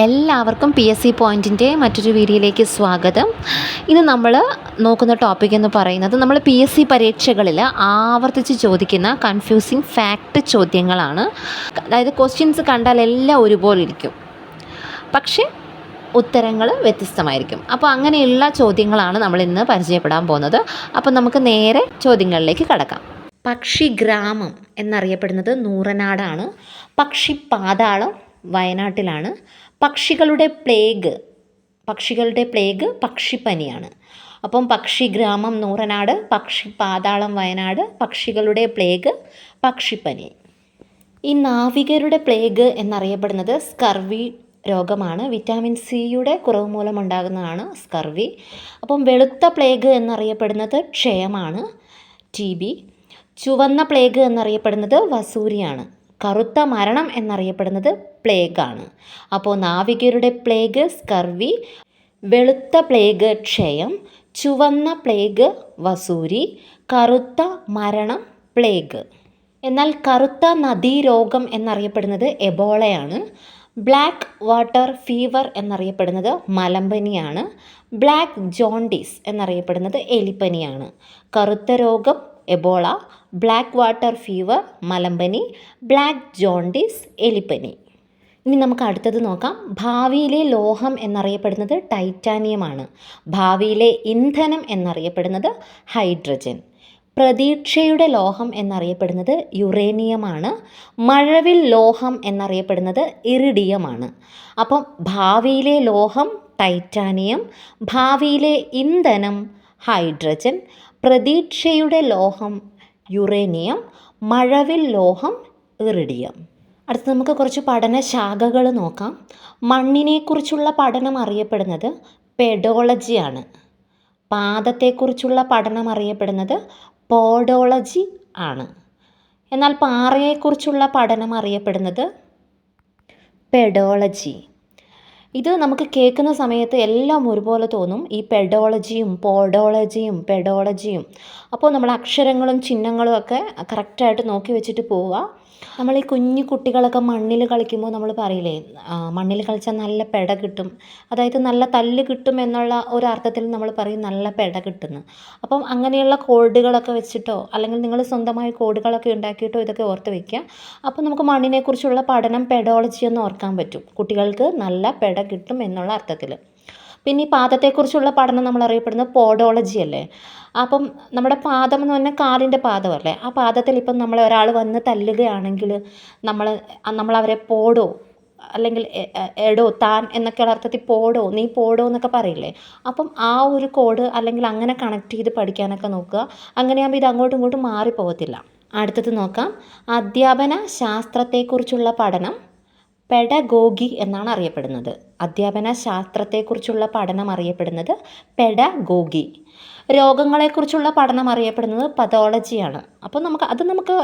എല്ലാവർക്കും PSC പോയിൻറ്റിൻ്റെ മറ്റൊരു വീഡിയോയിലേക്ക് സ്വാഗതം. ഇന്ന് നമ്മൾ നോക്കുന്ന ടോപ്പിക് എന്ന് പറയുന്നത് നമ്മൾ PSC പരീക്ഷകളിൽ ആവർത്തിച്ച് ചോദിക്കുന്ന കൺഫ്യൂസിങ് ഫാക്റ്റ് ചോദ്യങ്ങളാണ്. അതായത് ക്വസ്റ്റ്യൻസ് കണ്ടാൽ എല്ലാം ഒരുപോലെ ഇരിക്കും, പക്ഷേ ഉത്തരങ്ങൾ വ്യത്യസ്തമായിരിക്കും. അപ്പോൾ അങ്ങനെയുള്ള ചോദ്യങ്ങളാണ് നമ്മൾ ഇന്ന് പരിചയപ്പെടാൻ പോകുന്നത്. അപ്പോൾ നമുക്ക് നേരെ ചോദ്യങ്ങളിലേക്ക് കടക്കാം. പക്ഷിഗ്രാമം എന്നറിയപ്പെടുന്നത് നൂറനാടാണ്. പക്ഷിപ്പാതാളം വയനാട്ടിലാണ്. പക്ഷികളുടെ പ്ലേഗ് പക്ഷിപ്പനിയാണ്. അപ്പം പക്ഷിഗ്രാമം നൂറനാട്, പക്ഷിപ്പാതാളം വയനാട്, പക്ഷികളുടെ പ്ലേഗ് പക്ഷിപ്പനി. ഈ നാവികരുടെ പ്ലേഗ് എന്നറിയപ്പെടുന്നത് സ്കർവി രോഗമാണ്. വിറ്റാമിൻ സിയുടെ കുറവ് മൂലമുണ്ടാകുന്നതാണ് സ്കർവി. അപ്പം വെളുത്ത പ്ലേഗ് എന്നറിയപ്പെടുന്നത് ക്ഷയമാണ്, TB. ചുവന്ന പ്ലേഗ് എന്നറിയപ്പെടുന്നത് വസൂരിയാണ്. കറുത്ത മരണം എന്നറിയപ്പെടുന്നത് പ്ലേഗാണ്. അപ്പോൾ നാവികരുടെ പ്ലേഗ് സ്കർവി, വെളുത്ത പ്ലേഗ് ക്ഷയം, ചുവന്ന പ്ലേഗ് വസൂരി, കറുത്ത മരണം പ്ലേഗ്. എന്നാൽ കറുത്ത നദീരോഗം എന്നറിയപ്പെടുന്നത് എബോളയാണ്. ബ്ലാക്ക് വാട്ടർ ഫീവർ എന്നറിയപ്പെടുന്നത് മലമ്പനിയാണ്. ബ്ലാക്ക് ജോണ്ടിസ് എന്നറിയപ്പെടുന്നത് എലിപ്പനിയാണ്. കറുത്ത രോഗം എബോള, ബ്ലാക്ക് വാട്ടർ ഫീവർ മലമ്പനി, ബ്ലാക്ക് ജോണ്ടിസ് എലിപ്പനി. ഇനി നമുക്ക് അടുത്തത് നോക്കാം. ഭാവിയിലെ ലോഹം എന്നറിയപ്പെടുന്നത് ടൈറ്റാനിയമാണ്. ഭാവിയിലെ ഇന്ധനം എന്നറിയപ്പെടുന്നത് ഹൈഡ്രജൻ. പ്രതീക്ഷയുടെ ലോഹം എന്നറിയപ്പെടുന്നത് യുറേനിയമാണ്. മഴവിൽ ലോഹം എന്നറിയപ്പെടുന്നത് ഇറിഡിയമാണ്. അപ്പം ഭാവിയിലെ ലോഹം ടൈറ്റാനിയം, ഭാവിയിലെ ഇന്ധനം ഹൈഡ്രജൻ, പ്രതീക്ഷയുടെ ലോഹം യുറേനിയം, മഴവിൽ ലോഹം ഇറിഡിയം. അടുത്ത് നമുക്ക് കുറച്ച് പഠനശാഖകൾ നോക്കാം. മണ്ണിനെക്കുറിച്ചുള്ള പഠനം അറിയപ്പെടുന്നത് പെഡോളജിയാണ്. പാദത്തെക്കുറിച്ചുള്ള പഠനം അറിയപ്പെടുന്നത് പോഡോളജി ആണ്. എന്നാൽ പാറയെക്കുറിച്ചുള്ള പഠനം അറിയപ്പെടുന്നത് പെഡോളജി. ഇത് നമുക്ക് കേൾക്കുന്ന സമയത്ത് എല്ലാം ഒരുപോലെ തോന്നും, ഈ പെഡോളജിയും പെഡോളജിയും. അപ്പോൾ നമ്മൾ അക്ഷരങ്ങളും ചിഹ്നങ്ങളും ഒക്കെ കറക്റ്റായിട്ട് നോക്കി വെച്ചിട്ട് പോവുക. നമ്മൾ ഈ കുഞ്ഞു കുട്ടികളൊക്കെ മണ്ണിൽ കളിക്കുമ്പോൾ നമ്മൾ പറയില്ലേ, മണ്ണിൽ കളിച്ചാൽ നല്ല പെട കിട്ടും, അതായത് നല്ല തല്ല് കിട്ടും എന്നുള്ള ഒരു അർത്ഥത്തിൽ നമ്മൾ പറയും നല്ല പെട കിട്ടുന്നു. അപ്പം അങ്ങനെയുള്ള കോഡുകളൊക്കെ വെച്ചിട്ടോ അല്ലെങ്കിൽ നിങ്ങൾ സ്വന്തമായി കോഡുകളൊക്കെ ഉണ്ടാക്കിയിട്ടോ ഇതൊക്കെ ഓർത്ത് വയ്ക്കുക. അപ്പോൾ നമുക്ക് മണ്ണിനെക്കുറിച്ചുള്ള പഠനം പെഡോളജി എന്ന് ഓർക്കാൻ പറ്റും, കുട്ടികൾക്ക് നല്ല പെട കിട്ടും എന്നുള്ള അർത്ഥത്തിൽ. പിന്നെ ഈ പാദത്തെക്കുറിച്ചുള്ള പഠനം നമ്മൾ അറിയപ്പെടുന്നത് പോഡോളജി അല്ലേ. അപ്പം നമ്മുടെ പാദം എന്ന് പറഞ്ഞാൽ കാലിൻ്റെ പാദമല്ലേ, ആ പാദത്തിൽ ഇപ്പം നമ്മളെ ഒരാൾ വന്ന് തല്ലുകയാണെങ്കിൽ നമ്മൾ അവരെ പോടോ അല്ലെങ്കിൽ എടോ താൻ എന്നൊക്കെയുള്ള അർത്ഥത്തിൽ പോടോ നീ പോടോ എന്നൊക്കെ പറയില്ലേ. അപ്പം ആ ഒരു കോഡ് അല്ലെങ്കിൽ അങ്ങനെ കണക്ട് ചെയ്ത് പഠിക്കാനൊക്കെ നോക്കുക. അങ്ങനെയാകുമ്പോൾ ഇത് അങ്ങോട്ടും ഇങ്ങോട്ടും മാറിപ്പോകത്തില്ല. അടുത്തത് നോക്കാം. അധ്യാപന ശാസ്ത്രത്തെക്കുറിച്ചുള്ള പഠനം പെഡഗോഗി എന്നാണ് അറിയപ്പെടുന്നത്. അധ്യാപന ശാസ്ത്രത്തെക്കുറിച്ചുള്ള പഠനം അറിയപ്പെടുന്നത് പെഡഗോഗി. രോഗങ്ങളെക്കുറിച്ചുള്ള പഠനം അറിയപ്പെടുന്നത് പതോളജിയാണ്. അപ്പോൾ നമുക്ക്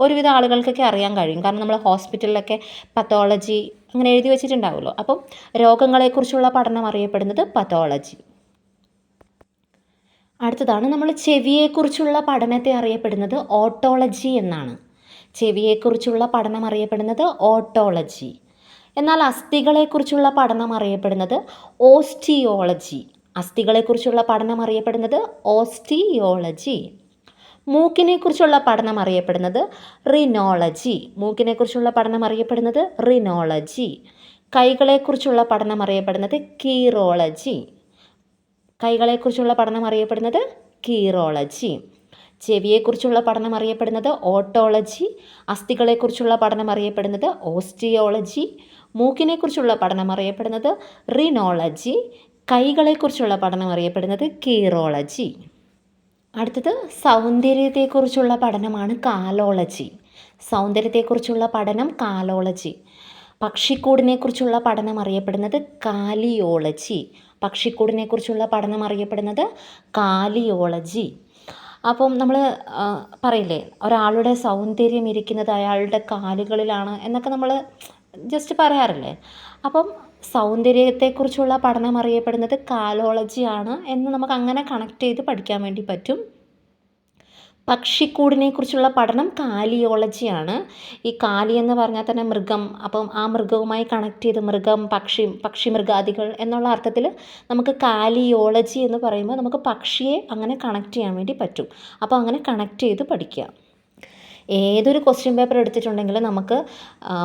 ഒരുവിധ ആളുകൾക്കൊക്കെ അറിയാൻ കഴിയും, കാരണം നമ്മൾ ഹോസ്പിറ്റലിലൊക്കെ പതോളജി അങ്ങനെ എഴുതി വെച്ചിട്ടുണ്ടാവുമല്ലോ. അപ്പം രോഗങ്ങളെക്കുറിച്ചുള്ള പഠനം അറിയപ്പെടുന്നത് പതോളജി. അടുത്തതാണ് നമ്മൾ ചെവിയെക്കുറിച്ചുള്ള പഠനത്തെ അറിയപ്പെടുന്നത് ഓട്ടോളജി എന്നാണ്. ചെവിയെക്കുറിച്ചുള്ള പഠനം അറിയപ്പെടുന്നത് ഓട്ടോളജി. എന്നാൽ അസ്ഥികളെക്കുറിച്ചുള്ള പഠനം അറിയപ്പെടുന്നത് ഓസ്റ്റിയോളജി. അസ്ഥികളെക്കുറിച്ചുള്ള പഠനം അറിയപ്പെടുന്നത് ഓസ്റ്റിയോളജി. മൂക്കിനെക്കുറിച്ചുള്ള പഠനം അറിയപ്പെടുന്നത് റിനോളജി. മൂക്കിനെക്കുറിച്ചുള്ള പഠനം അറിയപ്പെടുന്നത് റിനോളജി. കൈകളെക്കുറിച്ചുള്ള പഠനം അറിയപ്പെടുന്നത് കീറോളജി. കൈകളെക്കുറിച്ചുള്ള പഠനം അറിയപ്പെടുന്നത് കീറോളജി. ചെവിയെക്കുറിച്ചുള്ള പഠനം അറിയപ്പെടുന്നത് ഓട്ടോളജി. അസ്ഥികളെക്കുറിച്ചുള്ള പഠനം അറിയപ്പെടുന്നത് ഓസ്റ്റിയോളജി. മൂക്കിനെക്കുറിച്ചുള്ള പഠനം അറിയപ്പെടുന്നത് റിനോളജി. കൈകളെക്കുറിച്ചുള്ള പഠനം അറിയപ്പെടുന്നത് കീറോളജി. അടുത്തത് സൗന്ദര്യത്തെക്കുറിച്ചുള്ള പഠനമാണ് കാലോളജി. സൗന്ദര്യത്തെക്കുറിച്ചുള്ള പഠനം കാലോളജി. പക്ഷിക്കൂടിനെക്കുറിച്ചുള്ള പഠനം അറിയപ്പെടുന്നത് കാലിയോളജി. പക്ഷിക്കൂടിനെക്കുറിച്ചുള്ള പഠനം അറിയപ്പെടുന്നത് കാലിയോളജി. അപ്പം നമ്മൾ പറയില്ലേ, ഒരാളുടെ സൗന്ദര്യം ഇരിക്കുന്നത് അയാളുടെ കാലുകളിലാണ് എന്നൊക്കെ നമ്മൾ ജസ്റ്റ് പറയാറില്ലേ. അപ്പം സൗന്ദര്യത്തെക്കുറിച്ചുള്ള പഠനം അറിയപ്പെടുന്നത് കാലോളജിയാണ് എന്ന് നമുക്ക് അങ്ങനെ കണക്ട് ചെയ്ത് പഠിക്കാൻ വേണ്ടി പറ്റും. പക്ഷിക്കൂടിനെക്കുറിച്ചുള്ള പഠനം കാലിയോളജിയാണ്. ഈ കാലി എന്ന് പറഞ്ഞാൽ തന്നെ മൃഗം. അപ്പം ആ മൃഗവുമായി കണക്ട് ചെയ്ത് മൃഗം, പക്ഷി മൃഗാദികൾ എന്നുള്ള അർത്ഥത്തിൽ നമുക്ക് കാലിയോളജി എന്ന് പറയുമ്പോൾ നമുക്ക് പക്ഷിയെ അങ്ങനെ കണക്ട് ചെയ്യാൻ വേണ്ടി പറ്റും. അപ്പോൾ അങ്ങനെ കണക്ട് ചെയ്ത് പഠിക്കുക. ഏതൊരു ക്വസ്റ്റ്യൻ പേപ്പർ എടുത്തിട്ടുണ്ടെങ്കിൽ നമുക്ക്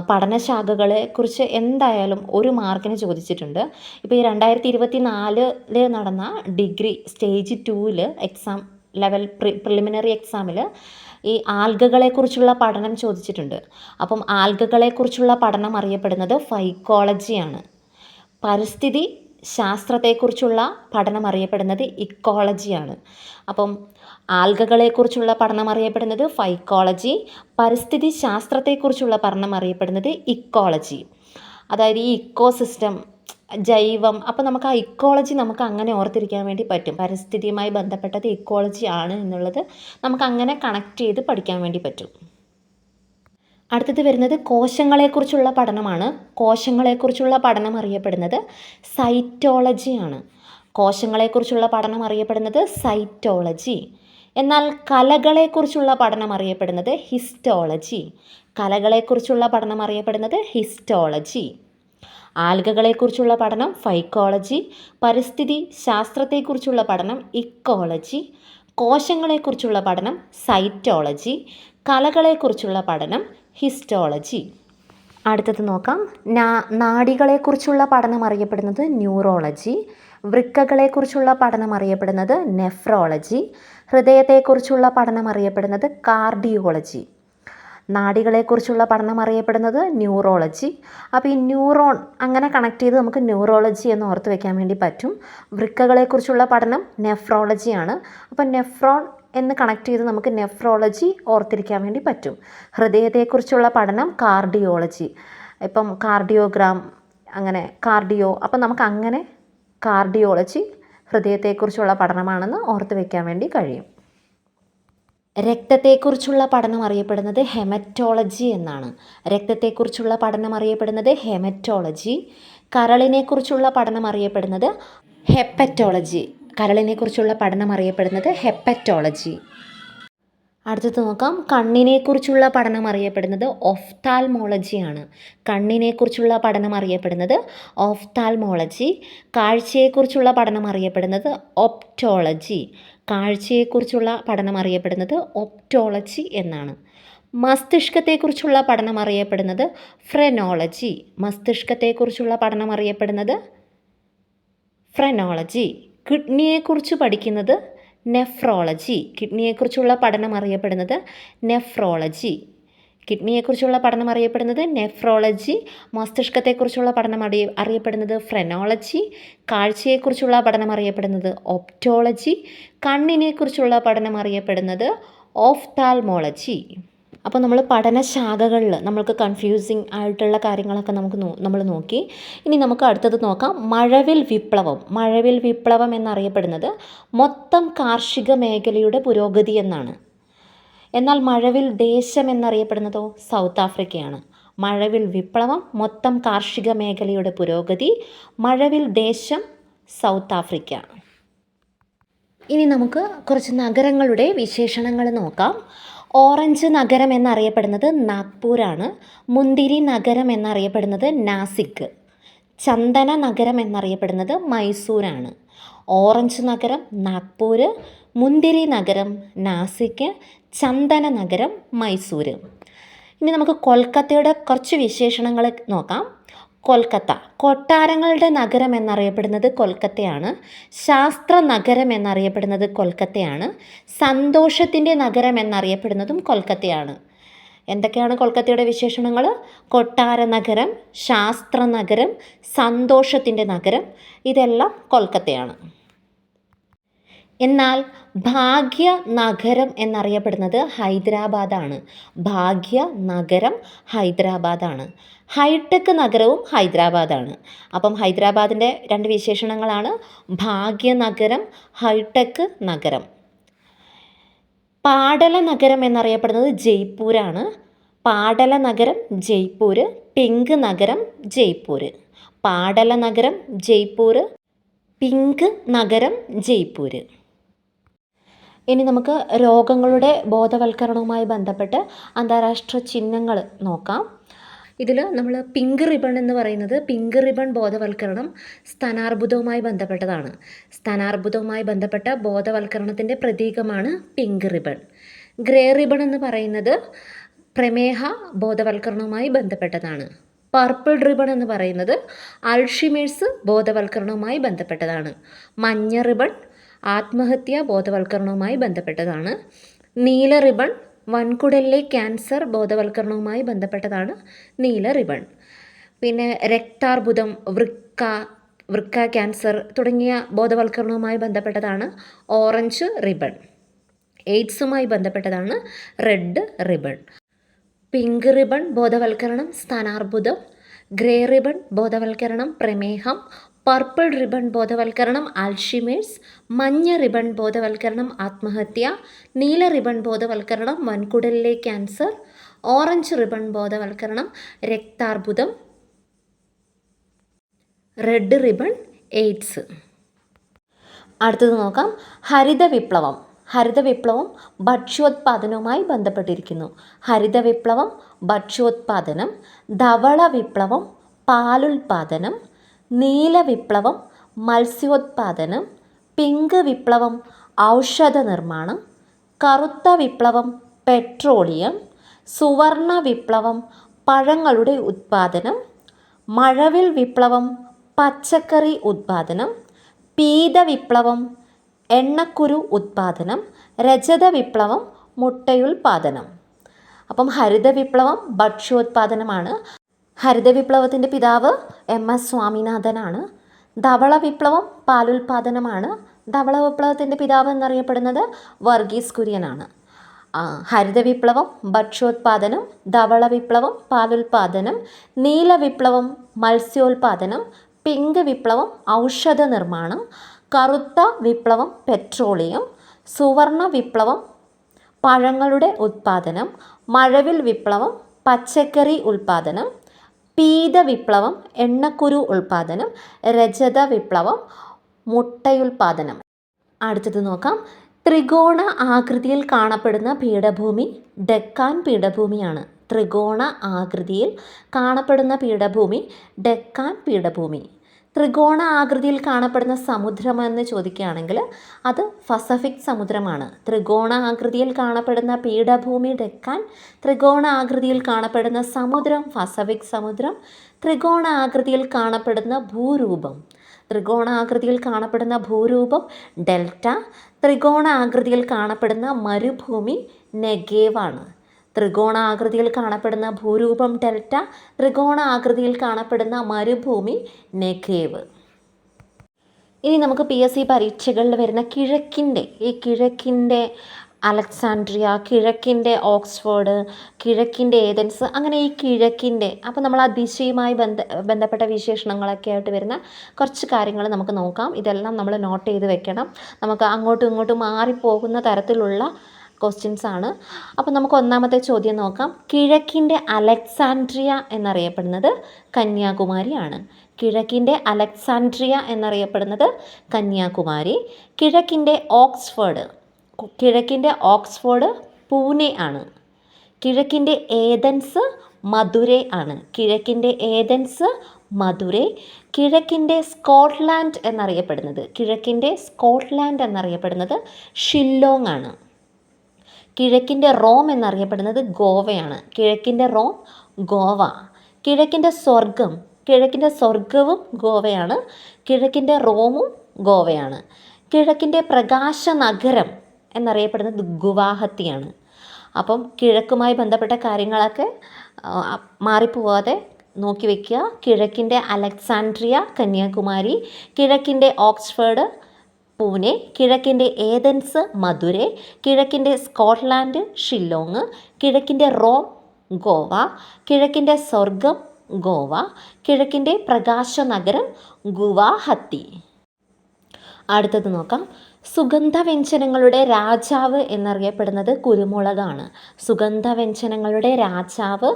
പഠനശാഖകളെ കുറിച്ച് എന്തായാലും 1 മാർക്കിന് ചോദിച്ചിട്ടുണ്ട്. ഇപ്പോൾ ഈ 2024 നടന്ന degree stage 2 exam level preliminary എക്സാമിൽ ഈ ആൽഗകളെക്കുറിച്ചുള്ള പഠനം ചോദിച്ചിട്ടുണ്ട്. അപ്പം ആൽഗകളെക്കുറിച്ചുള്ള പഠനം അറിയപ്പെടുന്നത് ഫൈക്കോളജിയാണ്. പരിസ്ഥിതി ശാസ്ത്രത്തെക്കുറിച്ചുള്ള പഠനം അറിയപ്പെടുന്നത് ഇക്കോളജിയാണ്. അപ്പം ആൽഗകളെക്കുറിച്ചുള്ള പഠനം അറിയപ്പെടുന്നത് ഫൈക്കോളജി, പരിസ്ഥിതി ശാസ്ത്രത്തെക്കുറിച്ചുള്ള പഠനം അറിയപ്പെടുന്നത് ഇക്കോളജി. അതായത് ഈ ഇക്കോസിസ്റ്റം, ജൈവം. അപ്പോൾ നമുക്ക് ആ ഇക്കോളജി നമുക്ക് അങ്ങനെ ഓർത്തിരിക്കാൻ വേണ്ടി പറ്റും. പരിസ്ഥിതിയുമായി ബന്ധപ്പെട്ടത് ഇക്കോളജി ആണ് എന്നുള്ളത് നമുക്ക് അങ്ങനെ കണക്ട് ചെയ്ത് പഠിക്കാൻ വേണ്ടി പറ്റും. അടുത്തത് വരുന്നത് കോശങ്ങളെക്കുറിച്ചുള്ള പഠനമാണ്. കോശങ്ങളെക്കുറിച്ചുള്ള പഠനം അറിയപ്പെടുന്നത് സൈറ്റോളജിയാണ്. കോശങ്ങളെക്കുറിച്ചുള്ള പഠനം അറിയപ്പെടുന്നത് സൈറ്റോളജി. എന്നാൽ കലകളെക്കുറിച്ചുള്ള പഠനം അറിയപ്പെടുന്നത് ഹിസ്റ്റോളജി. കലകളെക്കുറിച്ചുള്ള പഠനം അറിയപ്പെടുന്നത് ഹിസ്റ്റോളജി. ആൽഗകളെക്കുറിച്ചുള്ള പഠനം ഫൈക്കോളജി. പരിസ്ഥിതി ശാസ്ത്രത്തെക്കുറിച്ചുള്ള പഠനം ഇക്കോളജി. കോശങ്ങളെക്കുറിച്ചുള്ള പഠനം സൈറ്റോളജി. കലകളെക്കുറിച്ചുള്ള പഠനം ഹിസ്റ്റോളജി. അടുത്തത് നോക്കാം. നാഡികളെക്കുറിച്ചുള്ള പഠനം അറിയപ്പെടുന്നത് ന്യൂറോളജി. വൃക്കകളെക്കുറിച്ചുള്ള പഠനം അറിയപ്പെടുന്നത് നെഫ്രോളജി. ഹൃദയത്തെക്കുറിച്ചുള്ള പഠനം അറിയപ്പെടുന്നത് കാർഡിയോളജി. നാഡികളെക്കുറിച്ചുള്ള പഠനം അറിയപ്പെടുന്നത് ന്യൂറോളജി. അപ്പോൾ ഈ ന്യൂറോൺ അങ്ങനെ കണക്ട് ചെയ്ത് നമുക്ക് ന്യൂറോളജി എന്ന് ഓർത്ത് വയ്ക്കാൻ വേണ്ടി പറ്റും. വൃക്കകളെക്കുറിച്ചുള്ള പഠനം നെഫ്രോളജിയാണ്. അപ്പോൾ നെഫ്രോൺ എന്ന് കണക്ട് ചെയ്ത് നമുക്ക് നെഫ്രോളജി ഓർത്തിരിക്കാൻ വേണ്ടി പറ്റും. ഹൃദയത്തെക്കുറിച്ചുള്ള പഠനം കാർഡിയോളജി. ഇപ്പം കാർഡിയോഗ്രാം, അങ്ങനെ കാർഡിയോ. അപ്പം നമുക്ക് അങ്ങനെ കാർഡിയോളജി ഹൃദയത്തെക്കുറിച്ചുള്ള പഠനമാണെന്ന് ഓർത്ത് വയ്ക്കാൻ വേണ്ടി കഴിയും. രക്തത്തെക്കുറിച്ചുള്ള പഠനം അറിയപ്പെടുന്നത് ഹെമറ്റോളജി എന്നാണ്. രക്തത്തെക്കുറിച്ചുള്ള പഠനം അറിയപ്പെടുന്നത് ഹെമറ്റോളജി. കരളിനെക്കുറിച്ചുള്ള പഠനം അറിയപ്പെടുന്നത് ഹെപ്പറ്റോളജി. കരളിനെക്കുറിച്ചുള്ള പഠനം അറിയപ്പെടുന്നത് ഹെപ്പറ്റോളജി. അടുത്തത് നോക്കാം. കണ്ണിനെക്കുറിച്ചുള്ള പഠനം അറിയപ്പെടുന്നത് ഒഫ്താൽമോളജിയാണ്. കണ്ണിനെക്കുറിച്ചുള്ള പഠനം അറിയപ്പെടുന്നത് ഒഫ്താൽമോളജി. കാഴ്ചയെക്കുറിച്ചുള്ള പഠനം അറിയപ്പെടുന്നത് ഒപ്റ്റോളജി. കാഴ്ചയെക്കുറിച്ചുള്ള പഠനം അറിയപ്പെടുന്നത് ഒപ്റ്റോളജി എന്നാണ്. മസ്തിഷ്കത്തെക്കുറിച്ചുള്ള പഠനം അറിയപ്പെടുന്നത് ഫ്രെനോളജി. മസ്തിഷ്കത്തെക്കുറിച്ചുള്ള പഠനം അറിയപ്പെടുന്നത് ഫ്രെനോളജി. കിഡ്നിയെക്കുറിച്ച് പഠിക്കുന്നത് നെഫ്രോളജി. കിഡ്നിയെക്കുറിച്ചുള്ള പഠനം അറിയപ്പെടുന്നത് നെഫ്രോളജി. കിഡ്നിയെക്കുറിച്ചുള്ള പഠനം അറിയപ്പെടുന്നത് നെഫ്രോളജി. മസ്തിഷ്കത്തെക്കുറിച്ചുള്ള പഠനം അറിയപ്പെടുന്നത് ഫ്രെനോളജി. കാഴ്ചയെക്കുറിച്ചുള്ള പഠനം അറിയപ്പെടുന്നത് ഒപ്റ്റോളജി. കണ്ണിനെക്കുറിച്ചുള്ള പഠനം അറിയപ്പെടുന്നത് ഓഫ്താൽമോളജി. അപ്പോൾ നമ്മൾ പഠനശാഖകളിൽ നമ്മൾക്ക് കൺഫ്യൂസിങ് ആയിട്ടുള്ള കാര്യങ്ങളൊക്കെ നമ്മൾ നോക്കി. ഇനി നമുക്ക് അടുത്തത് നോക്കാം. മഴവിൽ വിപ്ലവം. മഴവിൽ വിപ്ലവം എന്നറിയപ്പെടുന്നത് മൊത്തം കാർഷിക മേഖലയുടെ പുരോഗതി എന്നാണ്. എന്നാൽ മഴവിൽ ദേശം എന്നറിയപ്പെടുന്നതോ സൗത്ത് ആഫ്രിക്കയാണ്. മഴവിൽ വിപ്ലവം മൊത്തം കാർഷിക മേഖലയുടെ പുരോഗതി. മഴവിൽ ദേശം സൗത്ത് ആഫ്രിക്ക. ഇനി നമുക്ക് കുറച്ച് നഗരങ്ങളുടെ വിശേഷണങ്ങൾ നോക്കാം. ഓറഞ്ച് നഗരം എന്നറിയപ്പെടുന്നത് നാഗ്പൂരാണ്. മുന്തിരി നഗരം എന്നറിയപ്പെടുന്നത് നാസിക്. ചന്ദന നഗരം എന്നറിയപ്പെടുന്നത് മൈസൂരാണ്. ഓറഞ്ച് നഗരം നാഗ്പൂർ, മുന്തിരി നഗരം നാസിക്, ചന്ദന നഗരം മൈസൂർ. ഇനി നമുക്ക് കൊൽക്കത്തയുടെ കുറച്ച് വിശേഷണങ്ങൾ നോക്കാം. കൊൽക്കത്ത കൊട്ടാരങ്ങളുടെ നഗരം എന്നറിയപ്പെടുന്നത് കൊൽക്കത്തയാണ്. ശാസ്ത്ര നഗരം എന്നറിയപ്പെടുന്നത് കൊൽക്കത്തയാണ്. സന്തോഷത്തിൻ്റെ നഗരം എന്നറിയപ്പെടുന്നതും കൊൽക്കത്തയാണ്. എന്തൊക്കെയാണ് കൊൽക്കത്തയുടെ വിശേഷണങ്ങൾ? കൊട്ടാര നഗരം, ശാസ്ത്ര നഗരം, സന്തോഷത്തിൻ്റെ നഗരം, ഇതെല്ലാം കൊൽക്കത്തയാണ്. എന്നാൽ ഭാഗ്യ നഗരം എന്നറിയപ്പെടുന്നത് ഹൈദരാബാദാണ്. ഭാഗ്യ നഗരം ഹൈദരാബാദാണ്. ഹൈടെക് നഗരവും ഹൈദരാബാദാണ്. അപ്പം ഹൈദരാബാദിൻ്റെ 2 വിശേഷണങ്ങളാണ് ഭാഗ്യ നഗരം, ഹൈടെക് നഗരം. പാടല നഗരം എന്നറിയപ്പെടുന്നത് ജയ്പൂരാണ്. പാടല നഗരം ജയ്പൂർ, പിങ്ക് നഗരം ജയ്പൂർ. പാടല നഗരം ജയ്പൂർ, പിങ്ക് നഗരം ജയ്പൂർ. ഇനി നമുക്ക് രോഗങ്ങളുടെ ബോധവൽക്കരണവുമായി ബന്ധപ്പെട്ട് അന്താരാഷ്ട്ര ചിഹ്നങ്ങൾ നോക്കാം. ഇതിൽ നമ്മൾ പിങ്ക് റിബൺ എന്ന് പറയുന്നത് പിങ്ക് റിബൺ ബോധവൽക്കരണം സ്തനാർബുദവുമായി ബന്ധപ്പെട്ടതാണ്. സ്തനാർബുദവുമായി ബന്ധപ്പെട്ട ബോധവൽക്കരണത്തിൻ്റെ പ്രതീകമാണ് പിങ്ക് റിബൺ. ഗ്രേ റിബൺ എന്ന് പറയുന്നത് പ്രമേഹ ബോധവൽക്കരണവുമായി ബന്ധപ്പെട്ടതാണ്. പർപ്പിൾ റിബൺ എന്ന് പറയുന്നത് അൾഷിമേഴ്സ് ബോധവൽക്കരണവുമായി ബന്ധപ്പെട്ടതാണ്. മഞ്ഞ റിബൺ ആത്മഹത്യ ബോധവൽക്കരണവുമായി ബന്ധപ്പെട്ടതാണ്. നീല റിബൺ വൻകുടലിലെ ക്യാൻസർ ബോധവൽക്കരണവുമായി ബന്ധപ്പെട്ടതാണ് നീല റിബൺ. പിന്നെ രക്താർബുദം, വൃക്ക ക്യാൻസർ തുടങ്ങിയ ബോധവൽക്കരണവുമായി ബന്ധപ്പെട്ടതാണ് ഓറഞ്ച് റിബൺ. എയ്ഡ്സുമായി ബന്ധപ്പെട്ടതാണ് റെഡ് റിബൺ. പിങ്ക് റിബൺ ബോധവൽക്കരണം സ്തനാർബുദം, ഗ്രേ റിബൺ ബോധവൽക്കരണം പ്രമേഹം, പർപ്പിൾ റിബൺ ബോധവൽക്കരണം അൾഷിമേഴ്സ്, മഞ്ഞ റിബൺ ബോധവൽക്കരണം ആത്മഹത്യ, നീല റിബൺ ബോധവൽക്കരണം വൻകുടലിലെ ക്യാൻസർ, ഓറഞ്ച് റിബൺ ബോധവൽക്കരണം രക്താർബുദം, റെഡ് റിബൺ എയ്ഡ്സ്. അടുത്തത് നോക്കാം, ഹരിത വിപ്ലവം. ഹരിത വിപ്ലവം ഭക്ഷ്യോത്പാദനവുമായി ബന്ധപ്പെട്ടിരിക്കുന്നു. ഹരിത വിപ്ലവം ഭക്ഷ്യോത്പാദനം, ധവള വിപ്ലവം പാലുൽപാദനം, നീല വിപ്ലവം മത്സ്യോത്പാദനം, പിങ്ക് വിപ്ലവം ഔഷധ നിർമ്മാണം, കറുത്ത വിപ്ലവം പെട്രോളിയം, സുവർണ വിപ്ലവം പഴങ്ങളുടെ ഉത്പാദനം, മഴവിൽ വിപ്ലവം പച്ചക്കറി ഉത്പാദനം, പീത വിപ്ലവം എണ്ണക്കുരു ഉത്പാദനം, രജത വിപ്ലവം മുട്ടയുൽപാദനം. അപ്പം ഹരിത വിപ്ലവം ഭക്ഷ്യോത്പാദനമാണ്. ഹരിത വിപ്ലവത്തിൻ്റെ പിതാവ് MS സ്വാമിനാഥനാണ്. ധവള വിപ്ലവം പാലുൽപാദനമാണ്. ധവള വിപ്ലവത്തിൻ്റെ പിതാവ് എന്നറിയപ്പെടുന്നത് വർഗീസ് കുര്യനാണ്. ഹരിത വിപ്ലവം ഭക്ഷ്യോത്പാദനം, ധവള വിപ്ലവം പാലുൽപാദനം, നീല വിപ്ലവം മത്സ്യോൽപാദനം, പിങ്ക് വിപ്ലവം ഔഷധ നിർമ്മാണം, കറുത്ത വിപ്ലവം പെട്രോളിയം, സുവർണ വിപ്ലവം പഴങ്ങളുടെ ഉത്പാദനം, മഴവിൽ വിപ്ലവം പച്ചക്കറി ഉൽപാദനം, പീത വിപ്ലവം എണ്ണക്കുരു ഉൽപാദനം, രജത വിപ്ലവം മുട്ടയുൽപാദനം. അടുത്തത് നോക്കാം, ത്രികോണ ആകൃതിയിൽ കാണപ്പെടുന്ന പീഠഭൂമി ഡെക്കാൻ പീഠഭൂമിയാണ്. ത്രികോണ ആകൃതിയിൽ കാണപ്പെടുന്ന പീഠഭൂമി ഡെക്കാൻ പീഠഭൂമി. ത്രികോണ ആകൃതിയിൽ കാണപ്പെടുന്ന സമുദ്രമെന്ന് ചോദിക്കുകയാണെങ്കിൽ അത് പസഫിക് സമുദ്രമാണ്. ത്രികോണ ആകൃതിയിൽ കാണപ്പെടുന്ന പീഠഭൂമി ഡെക്കാൻ, ത്രികോണ ആകൃതിയിൽ കാണപ്പെടുന്ന സമുദ്രം പസഫിക് സമുദ്രം, ത്രികോണ ആകൃതിയിൽ കാണപ്പെടുന്ന ഭൂരൂപം, ത്രികോണ ആകൃതിയിൽ കാണപ്പെടുന്ന ഭൂരൂപം ഡെൽറ്റ, ത്രികോണ ആകൃതിയിൽ കാണപ്പെടുന്ന മരുഭൂമി നെഗേവാണ്. ത്രികോണ ആകൃതിയിൽ കാണപ്പെടുന്ന ഭൂരൂപം ഡെൽറ്റ, ത്രികോണ ആകൃതിയിൽ കാണപ്പെടുന്ന മരുഭൂമി നെഗേവ്. ഇനി നമുക്ക് PSC പരീക്ഷകളിൽ വരുന്ന കിഴക്കിൻ്റെ അലക്സാൻഡ്രിയ, കിഴക്കിൻ്റെ ഓക്സ്ഫോർഡ്, കിഴക്കിൻ്റെ ഏതൻസ്, അങ്ങനെ ഈ കിഴക്കിൻ്റെ, അപ്പോൾ നമ്മൾ ആ ദിശയുമായി ബന്ധപ്പെട്ട വിശേഷണങ്ങളൊക്കെ ആയിട്ട് വരുന്ന കുറച്ച് കാര്യങ്ങൾ നമുക്ക് നോക്കാം. ഇതെല്ലാം നമ്മൾ നോട്ട് ചെയ്ത് വെക്കണം. നമുക്ക് അങ്ങോട്ടും ഇങ്ങോട്ടും മാറിപ്പോകുന്ന തരത്തിലുള്ള ക്വസ്റ്റ്യൻസ് ആണ്. അപ്പോൾ നമുക്ക് ഒന്നാമത്തെ ചോദ്യം നോക്കാം. കിഴക്കിൻ്റെ അലക്സാൻഡ്രിയ എന്നറിയപ്പെടുന്നത് കന്യാകുമാരിയാണ്. കിഴക്കിൻ്റെ അലക്സാൻഡ്രിയ എന്നറിയപ്പെടുന്നത് കന്യാകുമാരി. കിഴക്കിൻ്റെ ഓക്സ്ഫോർഡ് പൂനെ ആണ്. കിഴക്കിൻ്റെ ഏതൻസ് മധുരൈ ആണ്. കിഴക്കിൻ്റെ ഏതൻസ് മധുരൈ. കിഴക്കിൻ്റെ സ്കോട്ട്ലാൻഡ് എന്നറിയപ്പെടുന്നത് ഷില്ലോങ് ആണ്. കിഴക്കിൻ്റെ റോം എന്നറിയപ്പെടുന്നത് ഗോവയാണ്. കിഴക്കിൻ്റെ റോം ഗോവ. കിഴക്കിൻ്റെ സ്വർഗവും ഗോവയാണ്. കിഴക്കിൻ്റെ റോമും ഗോവയാണ്. കിഴക്കിൻ്റെ പ്രകാശ നഗരം എന്നറിയപ്പെടുന്നത് ഗുവാഹത്തിയാണ്. അപ്പം കിഴക്കുമായി ബന്ധപ്പെട്ട കാര്യങ്ങളൊക്കെ മാറിപ്പോവാതെ നോക്കി വയ്ക്കുക. കിഴക്കിൻ്റെ അലക്സാൻഡ്രിയ കന്യാകുമാരി, കിഴക്കിൻ്റെ ഓക്സ്ഫോർഡ് പൂനെ, കിഴക്കിൻ്റെ ഏതൻസ് മധുരൈ, കിഴക്കിൻ്റെ സ്കോട്ട്ലാൻഡ് ഷില്ലോങ്, കിഴക്കിൻ്റെ റോം ഗോവ, കിഴക്കിൻ്റെ സ്വർഗം ഗോവ, കിഴക്കിൻ്റെ പ്രകാശ നഗരം ഗുവാഹത്തി. അടുത്തത് നോക്കാം. സുഗന്ധവ്യഞ്ജനങ്ങളുടെ രാജാവ് എന്നറിയപ്പെടുന്നത് കുരുമുളകാണ്. സുഗന്ധവ്യഞ്ജനങ്ങളുടെ രാജാവ്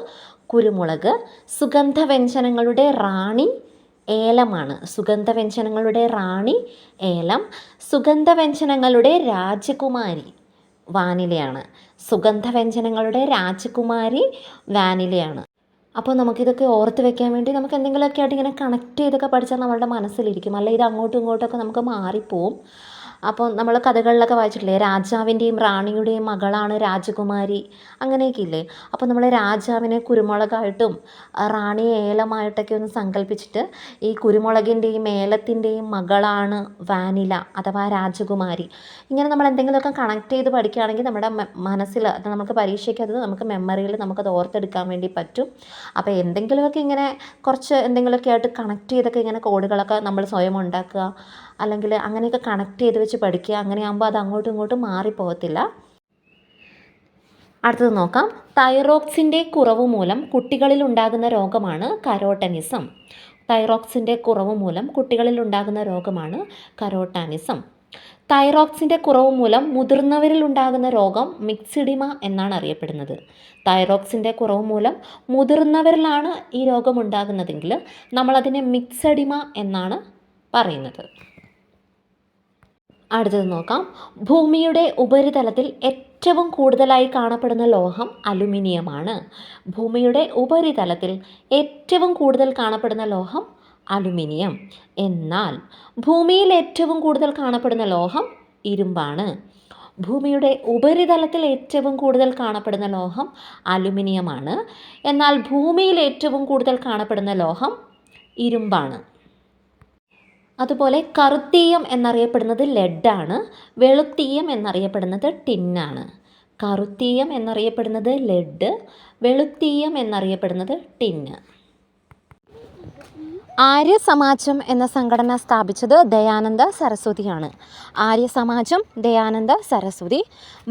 കുരുമുളക്. സുഗന്ധവ്യഞ്ജനങ്ങളുടെ റാണി ഏലമാണ്. സുഗന്ധവ്യഞ്ജനങ്ങളുടെ റാണി ഏലം. സുഗന്ധവ്യഞ്ജനങ്ങളുടെ രാജകുമാരി വാനിലയാണ്. സുഗന്ധവ്യഞ്ജനങ്ങളുടെ രാജകുമാരി വാനിലയാണ്. അപ്പോൾ നമുക്കിതൊക്കെ ഓർത്ത് വെക്കാൻ വേണ്ടി നമുക്ക് എന്തെങ്കിലുമൊക്കെ ആയിട്ട് ഇങ്ങനെ കണക്ട് ചെയ്തൊക്കെ പഠിച്ചാൽ നമ്മളുടെ മനസ്സിലിരിക്കും. അല്ല ഇത് അങ്ങോട്ടും ഇങ്ങോട്ടൊക്കെ നമുക്ക് മാറിപ്പോവും. അപ്പോൾ നമ്മൾ കഥകളിലൊക്കെ വായിച്ചിട്ടില്ലേ, രാജാവിൻ്റെയും റാണിയുടെയും മകളാണ് രാജകുമാരി, അങ്ങനെയൊക്കെ ഇല്ലേ. അപ്പോൾ നമ്മൾ രാജാവിനെ കുരുമുളകായിട്ടും റാണിയെ ഏലമായിട്ടൊക്കെ ഒന്ന് സങ്കല്പിച്ചിട്ട് ഈ കുരുമുളകിൻ്റെയും ഏലത്തിൻ്റെയും മകളാണ് വാനില അഥവാ രാജകുമാരി. ഇങ്ങനെ നമ്മൾ എന്തെങ്കിലുമൊക്കെ കണക്ട് ചെയ്ത് പഠിക്കുകയാണെങ്കിൽ നമ്മുടെ മനസ്സിൽ അത് നമുക്ക് പരീക്ഷയ്ക്ക് അത് നമുക്ക് മെമ്മറിയിൽ നമുക്കത് ഓർത്തെടുക്കാൻ വേണ്ടി പറ്റും. അപ്പോൾ എന്തെങ്കിലുമൊക്കെ ഇങ്ങനെ കുറച്ച് എന്തെങ്കിലുമൊക്കെ ആയിട്ട് കണക്ട് ചെയ്തൊക്കെ ഇങ്ങനെ കോഡുകളൊക്കെ നമ്മൾ സ്വയം ഉണ്ടാക്കുക, അല്ലെങ്കിൽ അങ്ങനെയൊക്കെ കണക്ട് ചെയ്ത് വെച്ച് പഠിക്കുക. അങ്ങനെയാകുമ്പോൾ അത് അങ്ങോട്ടും ഇങ്ങോട്ടും മാറിപ്പോകത്തില്ല. അടുത്തത് നോക്കാം. തൈറോക്സിൻ്റെ കുറവ് മൂലം കുട്ടികളിൽ ഉണ്ടാകുന്ന രോഗമാണ് കരോട്ടനിസം. തൈറോക്സിൻ്റെ കുറവ് മൂലം കുട്ടികളിൽ ഉണ്ടാകുന്ന രോഗമാണ് കരോട്ടാനിസം. തൈറോക്സിൻ്റെ കുറവ് മൂലം മുതിർന്നവരിൽ ഉണ്ടാകുന്ന രോഗം മിക്സിഡിമ എന്നാണ് അറിയപ്പെടുന്നത്. തൈറോക്സിൻ്റെ കുറവ് മൂലം മുതിർന്നവരിലാണ് ഈ രോഗം ഉണ്ടാകുന്നതെങ്കിൽ നമ്മളതിനെ മിക്സഡിമ എന്നാണ് പറയുന്നത്. അടുത്തത് നോക്കാം. ഭൂമിയുടെ ഉപരിതലത്തിൽ ഏറ്റവും കൂടുതലായി കാണപ്പെടുന്ന ലോഹം അലുമിനിയമാണ്. ഭൂമിയുടെ ഉപരിതലത്തിൽ ഏറ്റവും കൂടുതൽ കാണപ്പെടുന്ന ലോഹം അലുമിനിയം. എന്നാൽ ഭൂമിയിൽ ഏറ്റവും കൂടുതൽ കാണപ്പെടുന്ന ലോഹം ഇരുമ്പാണ്. ഭൂമിയുടെ ഉപരിതലത്തിൽ ഏറ്റവും കൂടുതൽ കാണപ്പെടുന്ന ലോഹം അലുമിനിയമാണ്. എന്നാൽ ഭൂമിയിൽ ഏറ്റവും കൂടുതൽ കാണപ്പെടുന്ന ലോഹം ഇരുമ്പാണ്. അതുപോലെ കറുത്തീയം എന്നറിയപ്പെടുന്നത് ലെഡാണ്. വെളുത്തീയം എന്നറിയപ്പെടുന്നത് ടിന്നാണ്. കറുത്തീയം എന്നറിയപ്പെടുന്നത് ലെഡ്, വെളുത്തീയം എന്നറിയപ്പെടുന്നത് ടിന്ന്. ആര്യസമാജം എന്ന സംഘടന സ്ഥാപിച്ചത് ദയാനന്ദ സരസ്വതിയാണ്. ആര്യസമാജം ദയാനന്ദ സരസ്വതി.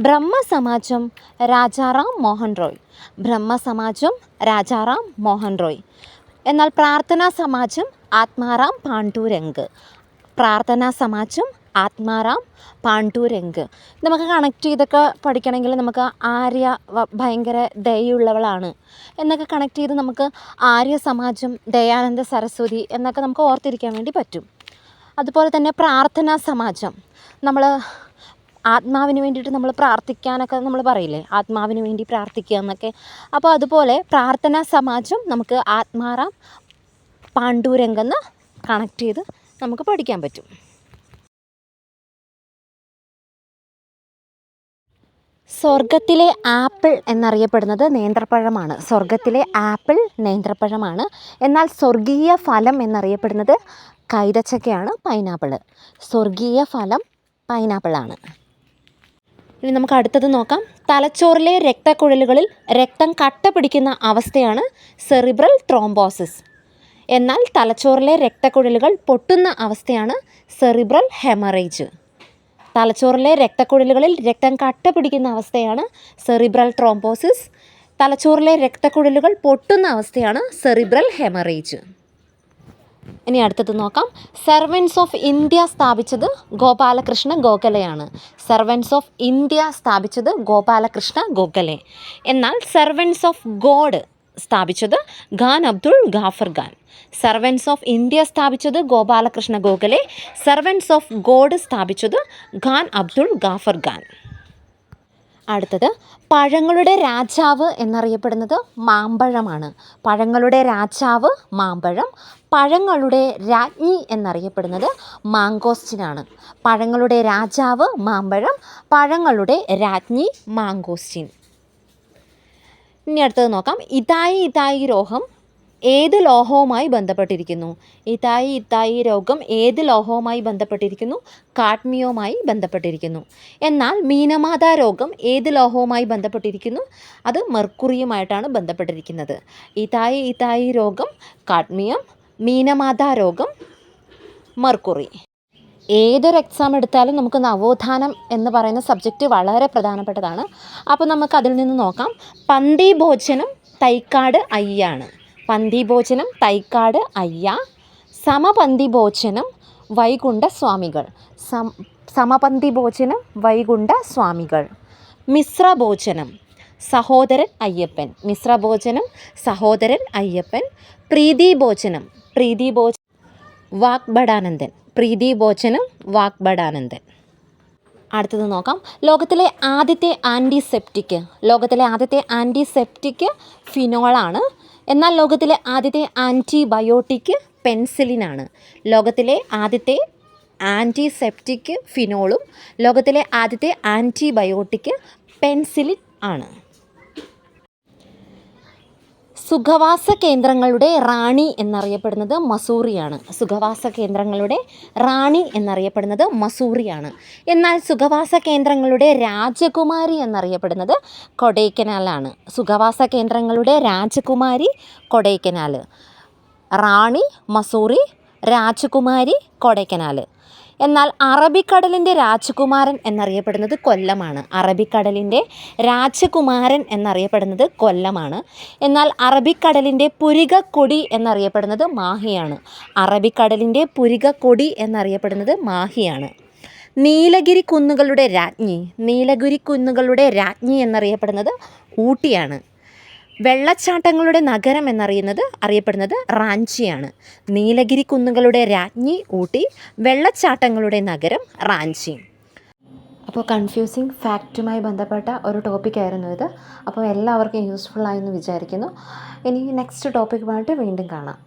ബ്രഹ്മസമാജം രാജാറാം മോഹൻ റോയ്. ബ്രഹ്മസമാജം രാജാറാം മോഹൻ റോയ്. എന്നാൽ പ്രാർത്ഥനാ സമാജം ആത്മാറാം പാണ്ഡുരംഗ്. പ്രാർത്ഥനാ സമാജം ആത്മാറാം പാണ്ഡുരംഗ്. നമുക്ക് കണക്ട് ചെയ്തൊക്കെ പഠിക്കണമെങ്കിൽ നമുക്ക് ആര്യ ഭയങ്കര ദയുള്ളവളാണ് എന്നൊക്കെ കണക്ട് ചെയ്ത് നമുക്ക് ആര്യ സമാജം ദയാനന്ദ സരസ്വതി എന്നൊക്കെ നമുക്ക് ഓർത്തിരിക്കാൻ വേണ്ടി പറ്റും. അതുപോലെ തന്നെ പ്രാർത്ഥനാ സമാജം, നമ്മൾ ആത്മാവിന് വേണ്ടിയിട്ട് നമ്മൾ പ്രാർത്ഥിക്കാനൊക്കെ നമ്മൾ പറയില്ലേ, ആത്മാവിന് വേണ്ടി പ്രാർത്ഥിക്കുക എന്നൊക്കെ. അപ്പോൾ അതുപോലെ പ്രാർത്ഥനാ സമാജം നമുക്ക് ആത്മാറാം പാണ്ഡുരംഗെന്ന് കണക്ട് ചെയ്ത് നമുക്ക് പഠിക്കാൻ പറ്റും. സ്വർഗത്തിലെ ആപ്പിൾ എന്നറിയപ്പെടുന്നത് നേന്ത്രപ്പഴമാണ്. സ്വർഗത്തിലെ ആപ്പിൾ നേന്ത്രപ്പഴമാണ്. എന്നാൽ സ്വർഗീയ ഫലം എന്നറിയപ്പെടുന്നത് കൈതച്ചക്കയാണ്, പൈനാപ്പിൾ. സ്വർഗീയ ഫലം പൈനാപ്പിളാണ്. ഇനി നമുക്ക് അടുത്തത് നോക്കാം. തലച്ചോറിലെ രക്തക്കുഴലുകളിൽ രക്തം കട്ട പിടിക്കുന്ന അവസ്ഥയാണ് സെറിബ്രൽ ത്രോംബോസിസ്. എന്നാൽ തലച്ചോറിലെ രക്തക്കുഴലുകൾ പൊട്ടുന്ന അവസ്ഥയാണ് സെറിബ്രൽ ഹെമറേജ്. തലച്ചോറിലെ രക്തക്കുഴലുകളിൽ രക്തം കട്ട പിടിക്കുന്ന അവസ്ഥയാണ് സെറിബ്രൽ ത്രോംബോസിസ്. തലച്ചോറിലെ രക്തക്കുഴലുകൾ പൊട്ടുന്ന അവസ്ഥയാണ് സെറിബ്രൽ ഹെമറേജ്. ഇനി അടുത്തത് നോക്കാം. സെർവൻസ് ഓഫ് ഇന്ത്യ സ്ഥാപിച്ചത് ഗോപാലകൃഷ്ണ ഗോഖലെയാണ്. സെർവൻസ് ഓഫ് ഇന്ത്യ സ്ഥാപിച്ചത് ഗോപാലകൃഷ്ണ ഗോഖലെ. എന്നാൽ സെർവൻസ് ഓഫ് ഗോഡ് സ്ഥാപിച്ചത് Khan Abdul Ghaffar Khan. Servants of India സ്ഥാപിച്ചത് Gopalakrishna Gokhale. Servants of God സ്ഥാപിച്ചത് ഖാൻ അബ്ദുൾ ഗാഫർ ഖാൻ. അടുത്തത് പഴങ്ങളുടെ രാജാവ് എന്നറിയപ്പെടുന്നത് മാമ്പഴമാണ്. പഴങ്ങളുടെ രാജാവ് മാമ്പഴം. പഴങ്ങളുടെ രാജ്ഞി എന്നറിയപ്പെടുന്നത് മാങ്കോസ്റ്റിനാണ്. പഴങ്ങളുടെ രാജാവ് മാമ്പഴം, പഴങ്ങളുടെ രാജ്ഞി മാങ്കോസ്റ്റിൻ. ഇനി അടുത്തത് നോക്കാം. ഇതായി രോഗം ഏത് ലോഹവുമായി ബന്ധപ്പെട്ടിരിക്കുന്നു? ഇതായി രോഗം ഏത് ലോഹവുമായി ബന്ധപ്പെട്ടിരിക്കുന്നു? കാഡ്മിയവുമായി ബന്ധപ്പെട്ടിരിക്കുന്നു. എന്നാൽ മീനമാത രോഗം ഏത് ലോഹവുമായി ബന്ധപ്പെട്ടിരിക്കുന്നു? അത് മെർക്കുറിയുമായിട്ടാണ് ബന്ധപ്പെട്ടിരിക്കുന്നത്. ഇതായി രോഗം കാഡ്മിയം, മീനമാത രോഗം മെർക്കുറി. ഏതൊരു എക്സാം എടുത്താലും നമുക്ക് നവോത്ഥാനം എന്ന് പറയുന്ന സബ്ജക്റ്റ് വളരെ പ്രധാനപ്പെട്ടതാണ്. അപ്പോൾ നമുക്ക് അതിൽ നിന്ന് നോക്കാം. പന്തിഭോജനം തൈക്കാട് അയ്യാണ്. പന്തിഭോജനം തൈക്കാട് അയ്യ. സമപന്തിഭോജനം വൈകുണ്ഠ സ്വാമികൾ. സമപന്തിഭോജനം വൈകുണ്ഠ സ്വാമികൾ. മിശ്രഭോജനം സഹോദരൻ അയ്യപ്പൻ. മിശ്രഭോജനം സഹോദരൻ അയ്യപ്പൻ. പ്രീതിഭോജനം വാഗ്ഭടാനന്ദൻ. പ്രീതിഭോജനം വാഗ്ഭടാനന്ദൻ. അടുത്തത് നോക്കാം. ലോകത്തിലെ ആദ്യത്തെ ആൻറ്റിസെപ്റ്റിക് ഫിനോളാണ്. എന്നാൽ ലോകത്തിലെ ആദ്യത്തെ ആൻറ്റിബയോട്ടിക് പെൻസിലിനാണ്. ലോകത്തിലെ ആദ്യത്തെ ആൻറ്റിസെപ്റ്റിക് ഫിനോളും ലോകത്തിലെ ആദ്യത്തെ ആൻറ്റിബയോട്ടിക് പെൻസിലിൻ ആണ്. സുഖവാസ കേന്ദ്രങ്ങളുടെ റാണി എന്നറിയപ്പെടുന്നത് മസൂറിയാണ്. എന്നാൽ സുഖവാസ കേന്ദ്രങ്ങളുടെ രാജകുമാരി എന്നറിയപ്പെടുന്നത് കൊടൈക്കനാലാണ്. റാണി മസൂറി, രാജകുമാരി കൊടൈക്കനാൽ. എന്നാൽ അറബിക്കടലിൻ്റെ രാജകുമാരൻ എന്നറിയപ്പെടുന്നത് കൊല്ലമാണ്. എന്നാൽ അറബിക്കടലിൻ്റെ പുരികക്കൊടി എന്നറിയപ്പെടുന്നത് മാഹിയാണ്. നീലഗിരി കുന്നുകളുടെ രാജ്ഞി എന്നറിയപ്പെടുന്നത് ഊട്ടിയാണ്. വെള്ളച്ചാട്ടങ്ങളുടെ നഗരം അറിയപ്പെടുന്നത് റാഞ്ചിയാണ്. നീലഗിരി കുന്നുകളുടെ രാജ്ഞി ഊട്ടി, വെള്ളച്ചാട്ടങ്ങളുടെ നഗരം റാഞ്ചി. അപ്പോൾ കൺഫ്യൂസിങ് ഫാക്റ്റുമായി ബന്ധപ്പെട്ട ഒരു ടോപ്പിക്കായിരുന്നു ഇത്. അപ്പോൾ എല്ലാവർക്കും യൂസ്ഫുൾ ആയെന്ന് വിചാരിക്കുന്നു. ഇനി നെക്സ്റ്റ് ടോപ്പിക്കുമായിട്ട് വീണ്ടും കാണാം.